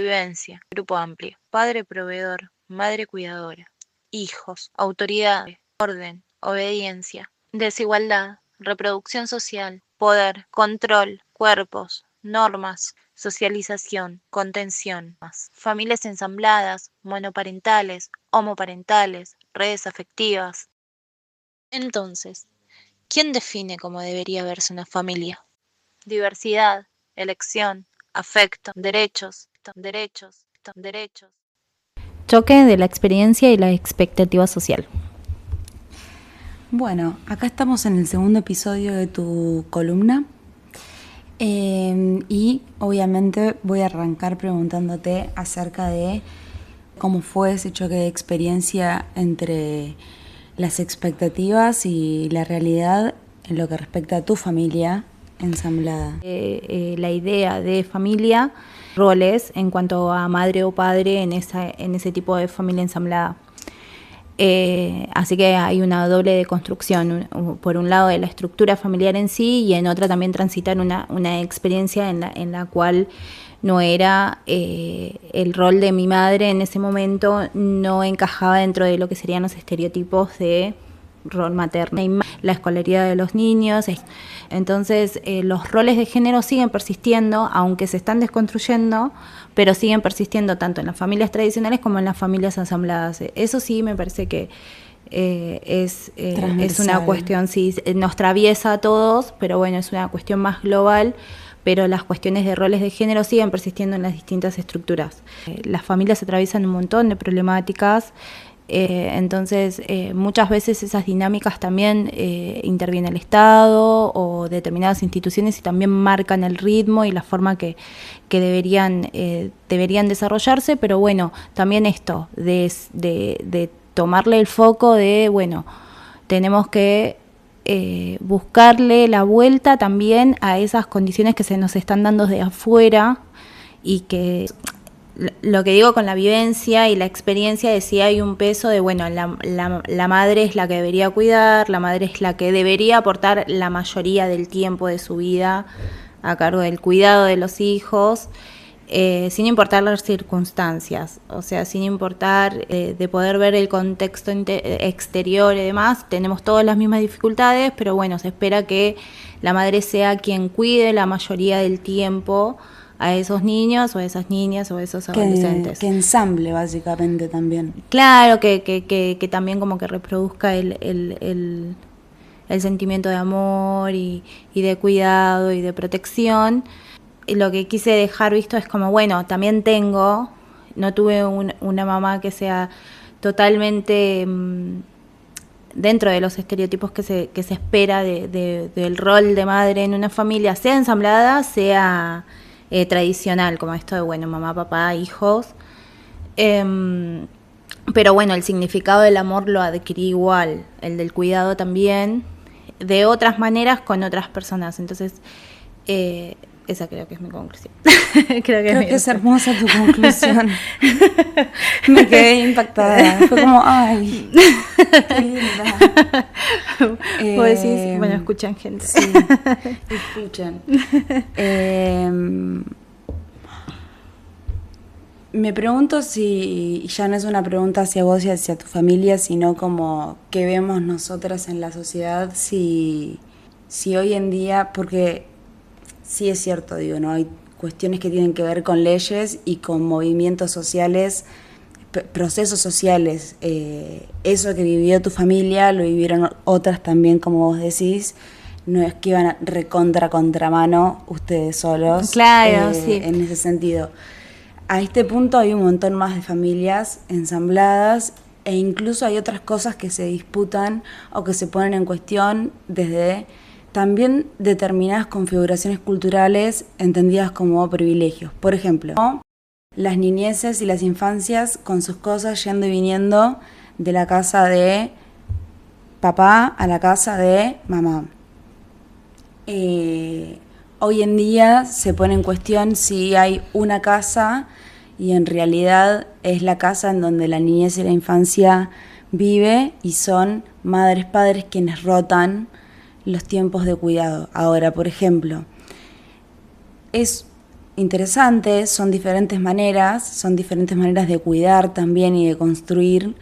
Vivencia, grupo amplio, padre proveedor, madre cuidadora, hijos, autoridad, orden, obediencia, desigualdad, reproducción social, poder, control, cuerpos, normas, socialización, contención, familias ensambladas, monoparentales, homoparentales, redes afectivas. Entonces, ¿quién define cómo debería verse una familia? Diversidad, elección, afecto, derechos, derechos. Choque de la experiencia y la expectativa social. Bueno, acá estamos en el segundo episodio de tu columna y obviamente voy a arrancar preguntándote acerca de cómo fue ese choque de experiencia entre las expectativas y la realidad en lo que respecta a tu familia ensamblada. La idea de familia, roles en cuanto a madre o padre en ese tipo de familia ensamblada. Así que hay una doble deconstrucción, por un lado de la estructura familiar en sí y en otra también transitar una experiencia en la cual no era el rol de mi madre en ese momento, no encajaba dentro de lo que serían los estereotipos de rol materno, la escolaridad de los niños. Entonces los roles de género siguen persistiendo, aunque se están desconstruyendo, pero siguen persistiendo tanto en las familias tradicionales como en las familias ensambladas. Eso sí me parece que es una cuestión, sí, nos atraviesa a todos, pero bueno, es una cuestión más global, pero las cuestiones de roles de género siguen persistiendo en las distintas estructuras. Las familias atraviesan un montón de problemáticas. Entonces muchas veces esas dinámicas también interviene el Estado o determinadas instituciones y también marcan el ritmo y la forma que deberían desarrollarse, pero bueno, también esto de tomarle el foco de, bueno, tenemos que buscarle la vuelta también a esas condiciones que se nos están dando de afuera y que lo que digo con la vivencia y la experiencia de si hay un peso de, bueno, la madre es la que debería cuidar, la madre es la que debería aportar la mayoría del tiempo de su vida a cargo del cuidado de los hijos, sin importar las circunstancias, o sea, sin importar de poder ver el contexto exterior y demás. Tenemos todas las mismas dificultades, pero bueno, se espera que la madre sea quien cuide la mayoría del tiempo a esos niños o a esas niñas o a esos adolescentes. Que ensamble básicamente también. Claro, que también como que reproduzca el sentimiento de amor y de cuidado y de protección. Y lo que quise dejar visto es como, bueno, también no tuve una mamá que sea totalmente dentro de los estereotipos que se espera del rol de madre en una familia, sea ensamblada, sea tradicional, como esto de, bueno, mamá, papá, hijos. Pero bueno, el significado del amor lo adquirí igual, el del cuidado también, de otras maneras con otras personas. Entonces, esa creo que es mi conclusión. Creo que es hermosa tu conclusión. Me quedé impactada. Fue como, ay, qué linda. Vos decís, bueno, escuchan gente. Sí, escuchan. Me pregunto si ya no es una pregunta hacia vos y hacia tu familia, sino como que vemos nosotras en la sociedad, si hoy en día, porque sí es cierto, digo, ¿no? Hay cuestiones que tienen que ver con leyes y con movimientos sociales, procesos sociales. Eso que vivió tu familia lo vivieron otras también, como vos decís. No es que iban a contramano ustedes solos. Claro, sí. En ese sentido. A este punto hay un montón más de familias ensambladas e incluso hay otras cosas que se disputan o que se ponen en cuestión desde también determinadas configuraciones culturales entendidas como privilegios. Por ejemplo, las niñeces y las infancias con sus cosas yendo y viniendo de la casa de papá a la casa de mamá. Hoy en día se pone en cuestión si hay una casa y en realidad es la casa en donde la niñez y la infancia vive y son madres, padres quienes rotan los tiempos de cuidado. Ahora, por ejemplo, es interesante, son diferentes maneras de cuidar también y de construir.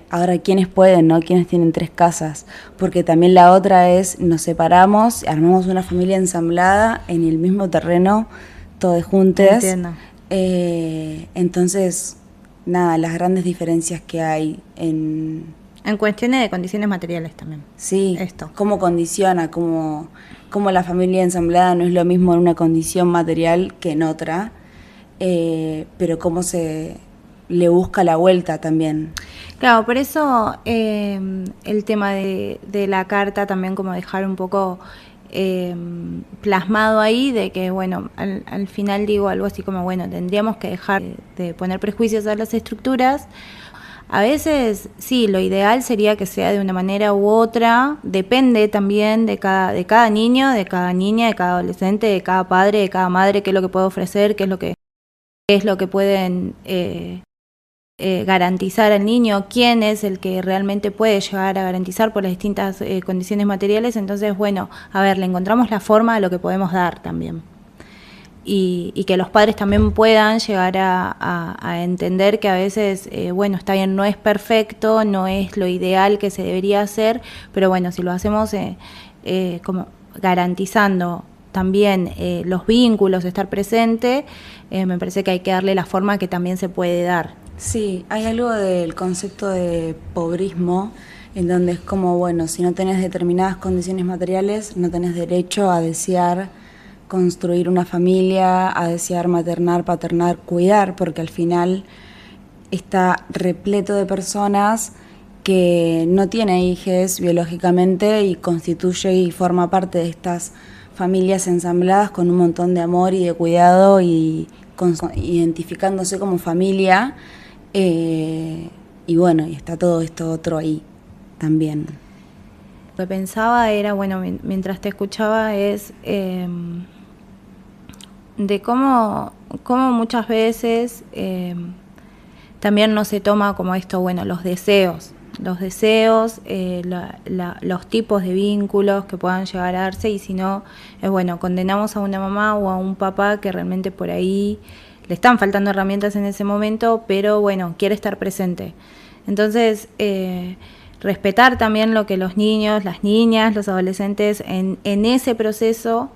Ahora, ¿quiénes pueden, no? ¿Quiénes tienen 3 casas? Porque también la otra es, nos separamos, armamos una familia ensamblada en el mismo terreno, todos juntos. Entiendo. Entonces, nada, las grandes diferencias que hay en cuestiones de condiciones materiales también. Sí, Esto. cómo condiciona, cómo la familia ensamblada no es lo mismo en una condición material que en otra, pero cómo se le busca la vuelta también. Claro, por eso el tema de la carta también como dejar un poco plasmado ahí de que, bueno, al final digo algo así como, bueno, tendríamos que dejar de poner prejuicios a las estructuras. A veces, sí, lo ideal sería que sea de una manera u otra, depende también de cada niño, de cada niña, de cada adolescente, de cada padre, de cada madre, qué es lo que puede ofrecer, qué es lo que pueden garantizar al niño, quién es el que realmente puede llegar a garantizar por las distintas condiciones materiales. Entonces, bueno, a ver, le encontramos la forma de lo que podemos dar también. Y que los padres también puedan llegar a entender que a veces, bueno, está bien, no es perfecto, no es lo ideal que se debería hacer, pero bueno, si lo hacemos como garantizando también los vínculos, estar presente, me parece que hay que darle la forma que también se puede dar. Sí, hay algo del concepto de pobrismo, en donde es como, bueno, si no tenés determinadas condiciones materiales, no tenés derecho a desear construir una familia, a desear maternar, paternar, cuidar, porque al final está repleto de personas que no tienen hijos biológicamente y constituye y forma parte de estas familias ensambladas con un montón de amor y de cuidado y identificándose como familia, y bueno, y está todo esto otro ahí también. Lo que pensaba era, bueno, mientras te escuchaba, es de cómo muchas veces también no se toma como esto, bueno, los deseos, los tipos de vínculos que puedan llegar a darse, y si no, es bueno, condenamos a una mamá o a un papá que realmente por ahí le están faltando herramientas en ese momento, pero bueno, quiere estar presente. Entonces, respetar también lo que los niños, las niñas, los adolescentes en ese proceso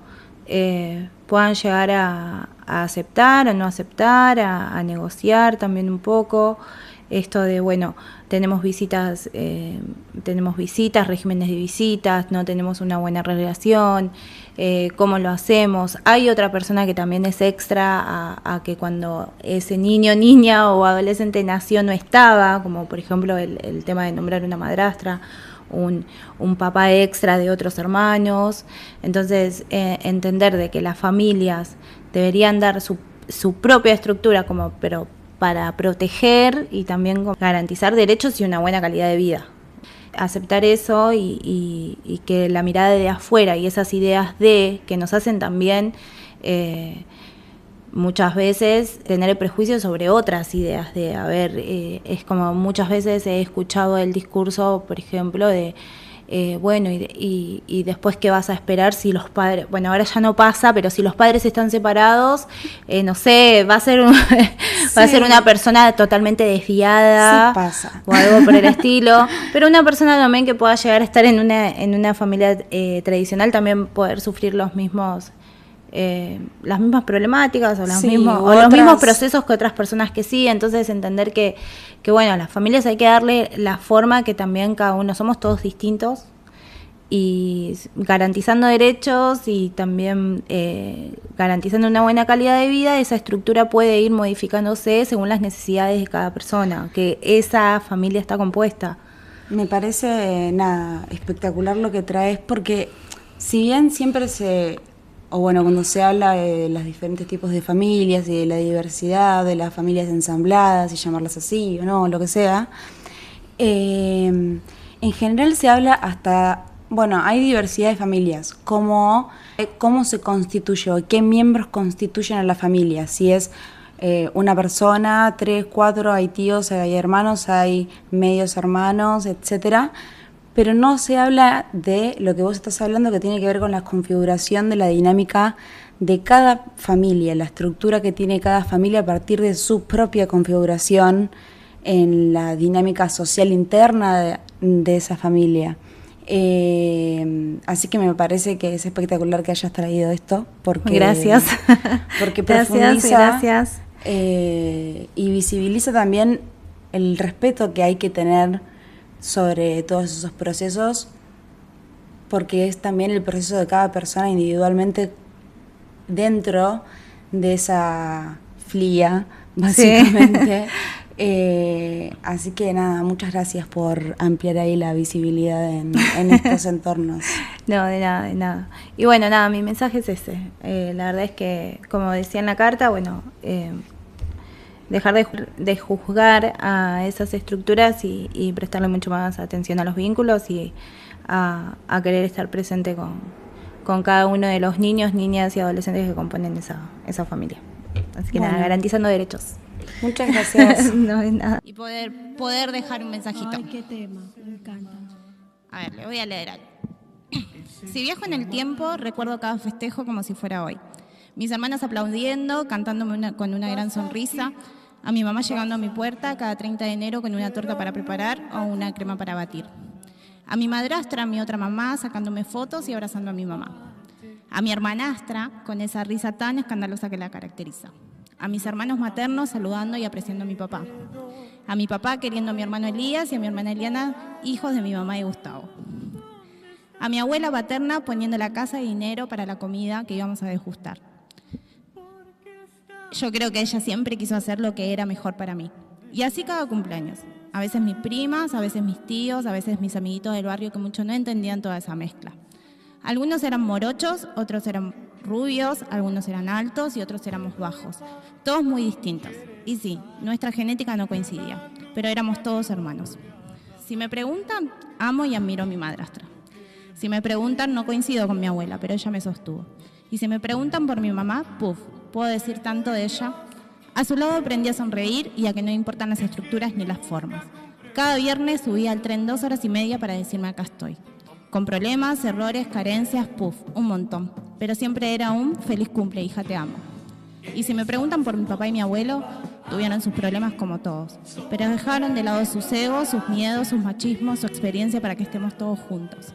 puedan llegar a aceptar o no aceptar, a negociar también un poco. Esto de, bueno, tenemos visitas, regímenes de visitas, no tenemos una buena relación, cómo lo hacemos. Hay otra persona que también es extra a que cuando ese niño, niña o adolescente nació no estaba, como por ejemplo el tema de nombrar una madrastra, un papá extra de otros hermanos. Entonces, entender de que las familias deberían dar su propia estructura, pero para proteger y también garantizar derechos y una buena calidad de vida. Aceptar eso y que la mirada de afuera y esas ideas que nos hacen también muchas veces tener el prejuicio sobre otras ideas es como muchas veces he escuchado el discurso, por ejemplo, de bueno, y después qué vas a esperar si los padres, bueno, ahora ya no pasa, pero si los padres están separados, no sé, va a ser va a ser una persona totalmente desviada, sí pasa, o algo por el estilo, pero una persona también que pueda llegar a estar en una familia tradicional también poder sufrir las mismas problemáticas o los mismos procesos que otras personas que sí. Entonces entender que bueno, a las familias hay que darle la forma que también cada uno somos todos distintos, y garantizando derechos y también garantizando una buena calidad de vida, esa estructura puede ir modificándose según las necesidades de cada persona, que esa familia está compuesta. Me parece espectacular lo que traes, porque si bien siempre cuando se habla de los diferentes tipos de familias y de la diversidad de las familias ensambladas, y llamarlas así o no, lo que sea, en general se habla hasta, bueno, hay diversidad de familias, cómo se constituye o qué miembros constituyen a la familia, si es una persona, 3, 4, hay tíos, hay hermanos, hay medios hermanos, etcétera. Pero no se habla de lo que vos estás hablando, que tiene que ver con la configuración de la dinámica de cada familia, la estructura que tiene cada familia a partir de su propia configuración en la dinámica social interna de esa familia. Así que me parece que es espectacular que hayas traído esto, porque gracias, porque profundiza gracias. Y visibiliza también el respeto que hay que tener sobre todos esos procesos, porque es también el proceso de cada persona individualmente dentro de esa flia, básicamente. Sí. Así que nada, muchas gracias por ampliar ahí la visibilidad en estos entornos. No, de nada. Y bueno, nada, mi mensaje es ese. La verdad es que, como decía en la carta, bueno, dejar de juzgar a esas estructuras y prestarle mucho más atención a los vínculos y a querer estar presente con cada uno de los niños, niñas y adolescentes que componen esa familia. Así que bueno, nada, garantizando derechos. Muchas gracias. No, de nada. Y poder dejar un mensajito. Ay, qué tema, me encanta. A ver, le voy a leer algo. Si viajo en el tiempo, recuerdo cada festejo como si fuera hoy. Mis hermanas aplaudiendo, cantándome con una gran sonrisa. A mi mamá llegando a mi puerta cada 30 de enero con una torta para preparar o una crema para batir. A mi madrastra, a mi otra mamá, sacándome fotos y abrazando a mi mamá. A mi hermanastra, con esa risa tan escandalosa que la caracteriza. A mis hermanos maternos saludando y apreciando a mi papá. A mi papá queriendo a mi hermano Elías y a mi hermana Eliana, hijos de mi mamá y Gustavo. A mi abuela paterna poniendo la casa y dinero para la comida que íbamos a degustar. Yo creo que ella siempre quiso hacer lo que era mejor para mí. Y así cada cumpleaños. A veces mis primas, a veces mis tíos, a veces mis amiguitos del barrio que mucho no entendían toda esa mezcla. Algunos eran morochos, otros eran rubios, algunos eran altos y otros éramos bajos. Todos muy distintos. Y sí, nuestra genética no coincidía, pero éramos todos hermanos. Si me preguntan, amo y admiro a mi madrastra. Si me preguntan, no coincido con mi abuela, pero ella me sostuvo. Y si me preguntan por mi mamá, puedo decir tanto de ella. A su lado aprendí a sonreír y a que no importan las estructuras ni las formas. Cada viernes subía al tren 2 horas y media para decirme acá estoy. Con problemas, errores, carencias, un montón. Pero siempre era un feliz cumple, hija, te amo. Y si me preguntan por mi papá y mi abuelo, tuvieron sus problemas como todos. Pero dejaron de lado sus egos, sus miedos, sus machismos, su experiencia para que estemos todos juntos.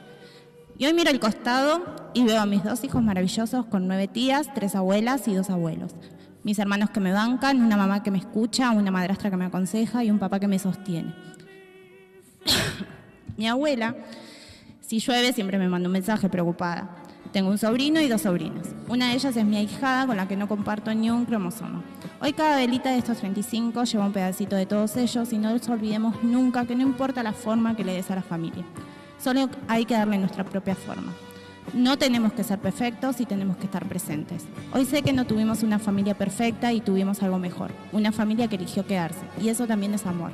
Y hoy miro al costado y veo a mis 2 hijos maravillosos con 9 tías, 3 abuelas y 2 abuelos. Mis hermanos que me bancan, una mamá que me escucha, una madrastra que me aconseja y un papá que me sostiene. Mi abuela, si llueve, siempre me manda un mensaje preocupada. Tengo un sobrino y 2 sobrinas. Una de ellas es mi ahijada con la que no comparto ni un cromosoma. Hoy cada velita de estos 35 lleva un pedacito de todos ellos y no nos olvidemos nunca que no importa la forma que le des a la familia. Solo hay que darle nuestra propia forma. No tenemos que ser perfectos y tenemos que estar presentes. Hoy sé que no tuvimos una familia perfecta y tuvimos algo mejor. Una familia que eligió quedarse. Y eso también es amor.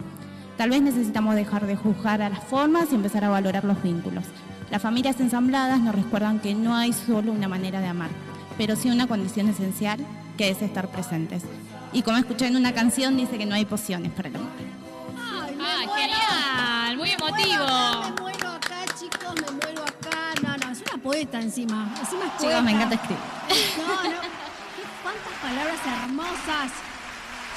Tal vez necesitamos dejar de juzgar a las formas y empezar a valorar los vínculos. Las familias ensambladas nos recuerdan que no hay solo una manera de amar, pero sí una condición esencial, que es estar presentes. Y como escuché en una canción, dice que no hay pociones para el amor. ¡Ay, genial! Muy emotivo. Me muero acá, chicos, me muero acá. No, es una poeta encima. Encima es poeta. Chicos, me encanta escribir. No. ¿Cuántas palabras hermosas?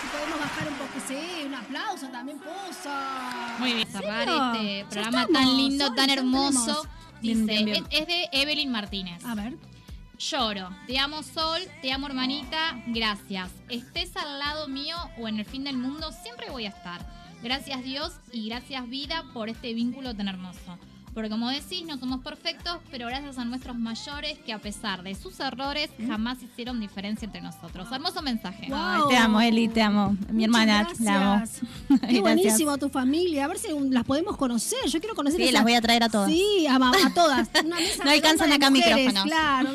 Si podemos bajar un poco, sí, un aplauso también, Poza. Muy bien, cerrar este programa tan lindo, tan hermoso. Dice, bien. Es de Evelyn Martínez. A ver. Lloro, te amo Sol, te amo hermanita, gracias. Estés al lado mío o en el fin del mundo, siempre voy a estar. Gracias Dios y gracias vida por este vínculo tan hermoso. Porque como decís, no somos perfectos, pero gracias a nuestros mayores que a pesar de sus errores jamás hicieron diferencia entre nosotros. Hermoso mensaje. Wow. Ay, te amo, Eli, te amo. Mi hermana, la amo. Qué buenísimo tu familia. A ver si las podemos conocer. Yo quiero conocer Sí, las voy a traer a todas. Sí, a todas. Una mesa no alcanzan acá mujeres, micrófonos. Claro,